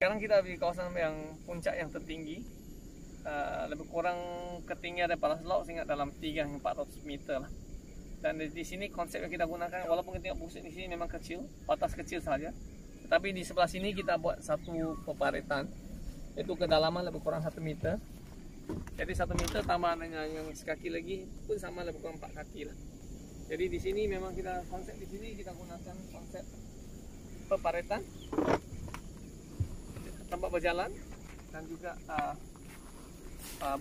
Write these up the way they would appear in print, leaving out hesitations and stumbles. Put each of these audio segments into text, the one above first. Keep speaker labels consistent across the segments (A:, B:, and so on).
A: Sekarang kita di kawasan yang puncak yang tertinggi, lebih kurang ketinggian daripada laut sehingga dalam 3 hingga 400 meter lah. Dan di sini konsep yang kita gunakan, walaupun kita tengok pusat di sini memang kecil, batas kecil saja, tetapi di sebelah sini kita buat satu peparetan, itu kedalaman lebih kurang 1 meter. Jadi 1 meter tambah dengan yang sekaki lagi pun sama lebih kurang 4 kaki lah. Jadi di sini memang kita konsep di sini kita gunakan konsep peparetan, tempat berjalan, dan juga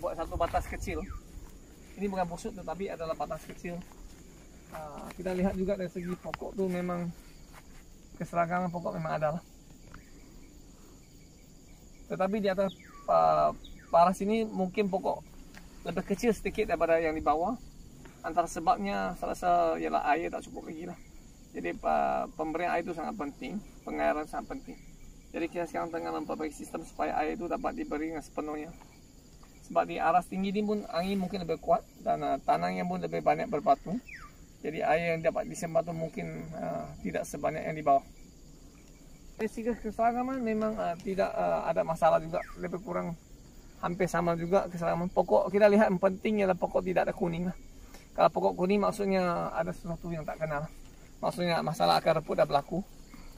A: buat satu batas kecil. Ini bukan busuk tetapi adalah batas kecil. Kita lihat juga dari segi pokok tu memang keseragaman pokok memang ada lah. Tetapi di atas paras ini mungkin pokok lebih kecil sedikit daripada yang di bawah. Antara sebabnya salah satu ialah air tak cukup lagi lah. Jadi pemberian air itu sangat penting, pengairan sangat penting. Jadi kita sekarang tengah memperbaiki sistem supaya air itu dapat diberi dengan sepenuhnya. Sebab di aras tinggi ini pun angin mungkin lebih kuat dan tanahnya pun lebih banyak berbatu. Jadi air yang dapat disembat itu mungkin tidak sebanyak yang di bawah. Dari segi keseragaman memang tidak ada masalah juga, lebih kurang hampir sama juga keseragaman. Pokok kita lihat yang penting ialah pokok tidak ada kuning lah. Kalau pokok kuning maksudnya ada sesuatu yang tak kenal. Maksudnya masalah akar rumput dah berlaku.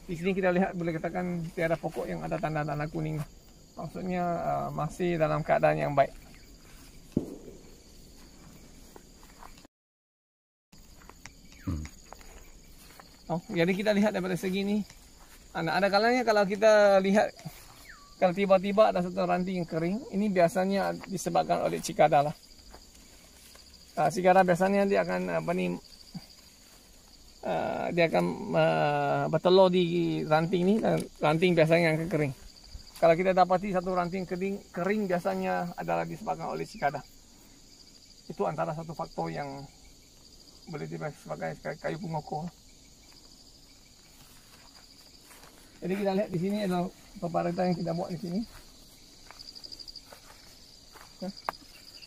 A: Di sini kita lihat boleh katakan tiada pokok yang ada tanda-tanda kuning. Maksudnya masih dalam keadaan yang baik. Jadi kita lihat daripada segi ini, ada kalanya kalau kita lihat kalau tiba-tiba ada satu ranting yang kering, ini biasanya disebabkan oleh cikada lah. Cikada biasanya dia akan dia akan bertelur di ranting ini, dan ranting biasanya yang kering. Kalau kita dapati satu ranting kering biasanya adalah disebabkan oleh cikada. Itu antara satu faktor yang boleh dibahas sebagai kayu pengokor. Jadi kita lihat di sini adalah peparetan yang kita buat di sini.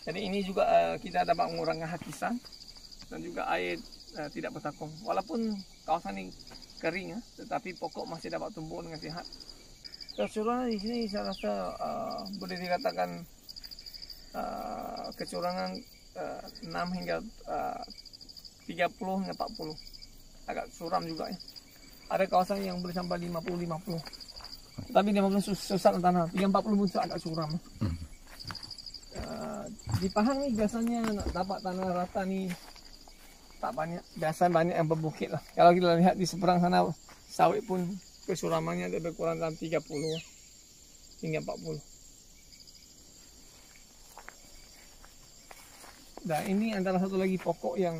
A: Jadi ini juga kita dapat mengurangkan hakisan dan juga air tidak bertakung. Walaupun kawasan ini kering, tetapi pokok masih dapat tumbuh dengan sihat. Kecurangan di sini saya rasa boleh dikatakan kecurangan 6 hingga 30 hingga 40. Agak suram juga ya. Ada kawasan yang boleh sampai 50. Tapi 50 susah tanah. 40 pun agak suram. Di Pahang ni biasanya nak dapat tanah rata ni tak banyak. Biasa banyak yang berbukit lah. Kalau kita lihat di seberang sana sawit pun kesuramannya lebih kurang dalam 30 hingga 40. Dan ini antara satu lagi pokok yang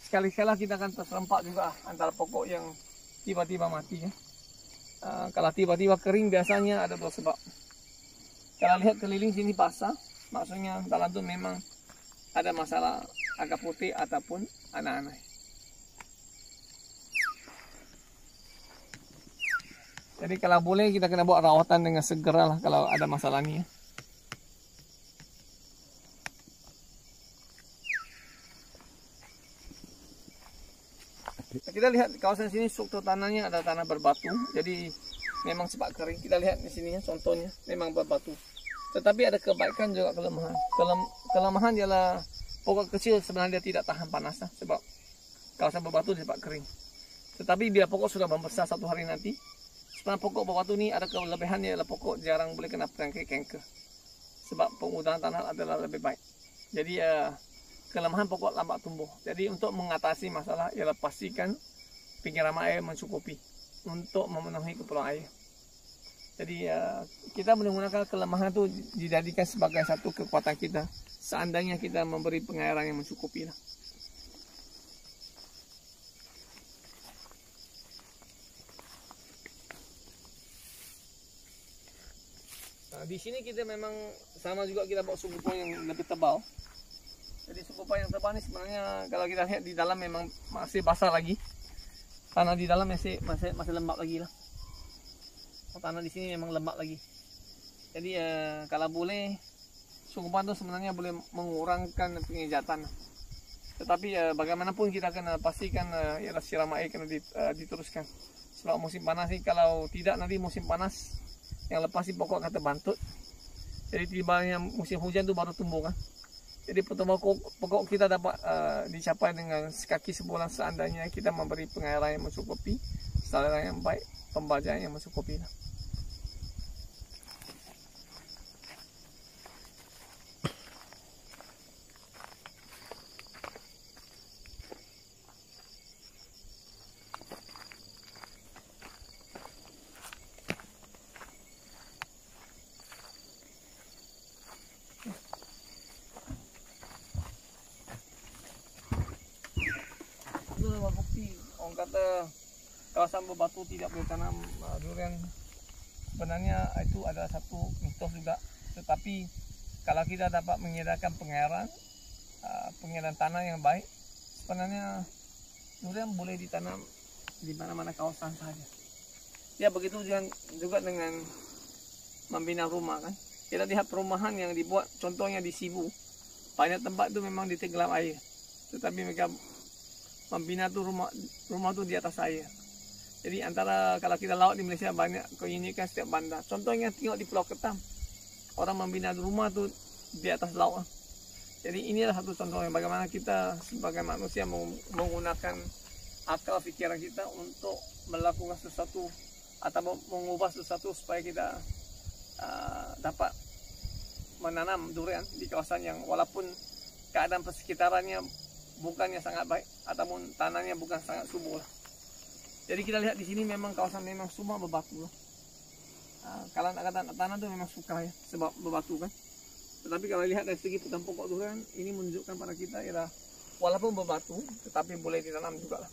A: sekali-kala kita akan terserempak juga antara pokok yang tiba-tiba mati ya. Kalau tiba-tiba kering biasanya ada dua sebab. Kalau lihat keliling sini basah, maksudnya dalam tu memang ada masalah agak putih ataupun aneh-aneh. Jadi kalau boleh kita kena buat rawatan dengan segera lah kalau ada masalah ni ya. Kita lihat kawasan sini struktur tanahnya ada tanah berbatu, jadi memang cepat kering. Kita lihat di sini ya, contohnya memang berbatu. Tetapi ada kebaikan juga kelemahan. Kelemahan ialah pokok kecil sebenarnya dia tidak tahan panas sebab kawasan berbatu dia cepat kering. Tetapi bila pokok sudah membesar satu hari nanti, sebenarnya pokok berbatu ni ada kelebihan ialah pokok jarang boleh kena penyakit kanker. Sebab pengudahan tanah adalah lebih baik. Jadi kelemahan pokok lambat tumbuh. Jadi untuk mengatasi masalah ialah pastikan penyiraman air mencukupi untuk memenuhi keperluan air. Jadi kita menggunakan kelemahan itu dijadikan sebagai satu kekuatan kita seandainya kita memberi pengairan yang mencukupi lah. Di sini kita memang sama juga kita buat suku pon yang lebih tebal. Jadi suku pon yang tebal ni sebenarnya kalau kita lihat di dalam memang masih basah lagi. Tanah di dalam masih lembab lagi lah. Tanah di sini memang lembab lagi. Jadi kalau boleh suku pon itu sebenarnya boleh mengurangkan pengejatan. Tetapi bagaimanapun kita kena pastikan ialah siraman air kena diteruskan. Sebab musim panas ni kalau tidak nanti musim panas yang lepas di pokok kata bantut. Jadi tibanya musim hujan tu baru tumbuh kan. Jadi pertumbuhan pokok kita dapat dicapai dengan sekaki sebulan seandainya kita memberi pengairan yang mencukupi, saluran yang baik, pembajaan yang mencukupi. Itu adalah bukti orang kata kawasan berbatu tidak boleh tanam durian. Sebenarnya itu adalah satu mitos juga. Tetapi kalau kita dapat menyediakan pengairan tanah yang baik, sebenarnya durian boleh ditanam di mana-mana kawasan saja. Ya begitu juga dengan membina rumah kan. Kita lihat perumahan yang dibuat, contohnya di Sibu, banyak tempat itu memang ditenggelam air, tetapi mereka membina tu rumah tu di atas air. Jadi antara kalau kita laut di Malaysia banyak keunikan setiap bandar. Contohnya tengok di Pulau Ketam, orang membina rumah tu di atas laut. Jadi inilah satu contoh yang bagaimana kita sebagai manusia menggunakan akal fikiran kita untuk melakukan sesuatu atau mengubah sesuatu supaya kita dapat menanam durian di kawasan yang walaupun keadaan persekitarannya bukannya sangat baik ataupun tanahnya bukan sangat subur. Jadi kita lihat di sini memang kawasan memang semua berbatu. Kalau nak kata tanah tu memang suka ya sebab berbatu kan. Tetapi kalau lihat dari segi hutan pokok durian ini menunjukkan pada kita ialah walaupun berbatu tetapi boleh ditanam juga lah.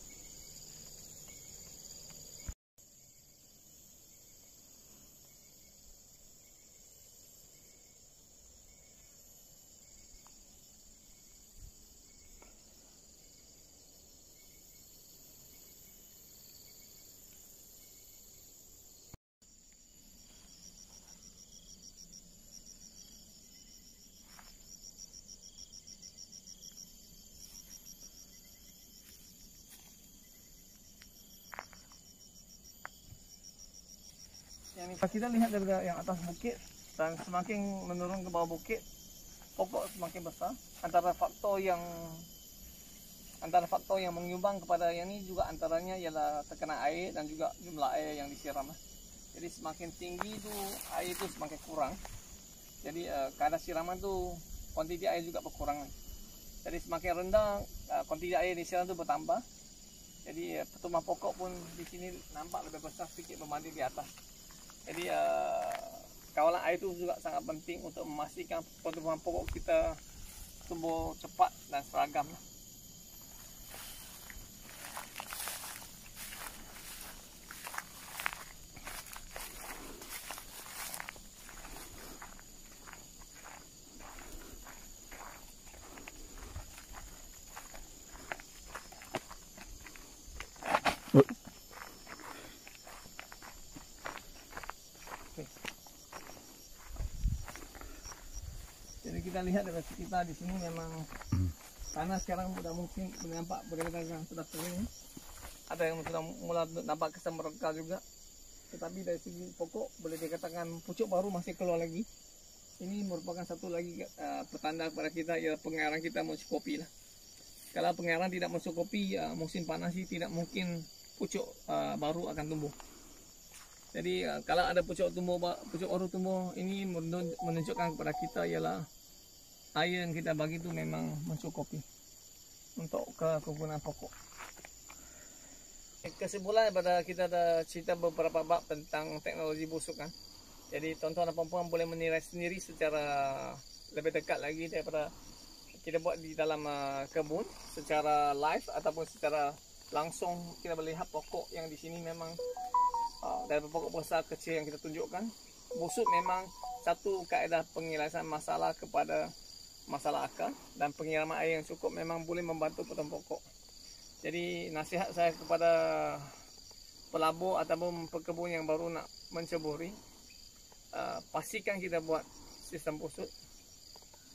A: Yang kita lihat dari yang atas bukit dan semakin menurun ke bawah bukit, pokok semakin besar. Antara faktor yang menyumbang kepada yang ini juga antaranya ialah terkena air dan juga jumlah air yang disiram. Jadi semakin tinggi itu air itu semakin kurang. Jadi kadar siraman tu kuantiti air juga berkurangan. Jadi semakin rendah kuantiti air disiram itu bertambah. Jadi pertumbuhan pokok pun di sini nampak lebih besar sedikit berbanding di atas. Jadi kawalan air itu juga sangat penting untuk memastikan pertumbuhan pokok kita tumbuh cepat dan seragam. Jadi kita lihat dari sekitar di sini memang tanah sekarang sudah mungkin nampak bagaimana sudah kering. Ada yang sudah mulai nampak kesan mereka juga. Tetapi dari segi pokok boleh dikatakan pucuk baru masih keluar lagi. Ini merupakan satu lagi petanda kepada kita ialah pengairan kita mencukupi lah. Kalau pengairan tidak mencukupi musim panas ini tidak mungkin pucuk baru akan tumbuh. Jadi kalau ada pucuk baru tumbuh ini menunjukkan kepada kita ialah air yang kita bagi itu memang mencukupi untuk kegunaan pokok. Kesimpulan daripada kita ada cerita beberapa bab tentang teknologi busuk kan. Jadi tuan-tuan dan puan-puan boleh menilai sendiri secara lebih dekat lagi daripada kita buat di dalam kebun secara live ataupun secara langsung. Kita boleh lihat pokok yang di sini memang dari pokok besar kecil yang kita tunjukkan. Busuk memang satu kaedah penyelesaian masalah kepada masalah akar dan pengiraman air yang cukup memang boleh membantu pertumbuhan pokok. Jadi nasihat saya kepada pelabur ataupun pekebun yang baru nak menceburi, pastikan kita buat sistem busuk,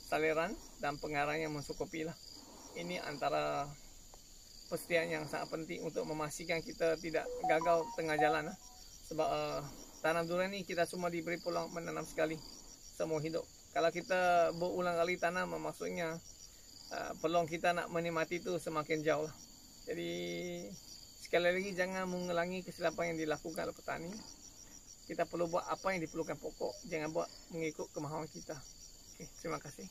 A: saliran dan pengairan yang mencukupi lah. Ini antara persediaan yang sangat penting untuk memastikan kita tidak gagal tengah jalan lah. Sebab tanam durian ini kita semua diberi peluang menanam sekali seumur hidup. Kalau kita berulang kali tanam, maksudnya peluang kita nak menikmati itu semakin jauh lah. Jadi sekali lagi jangan mengulangi kesilapan yang dilakukan oleh petani. Kita perlu buat apa yang diperlukan pokok, jangan buat mengikut kemahuan kita. Oke, terima kasih.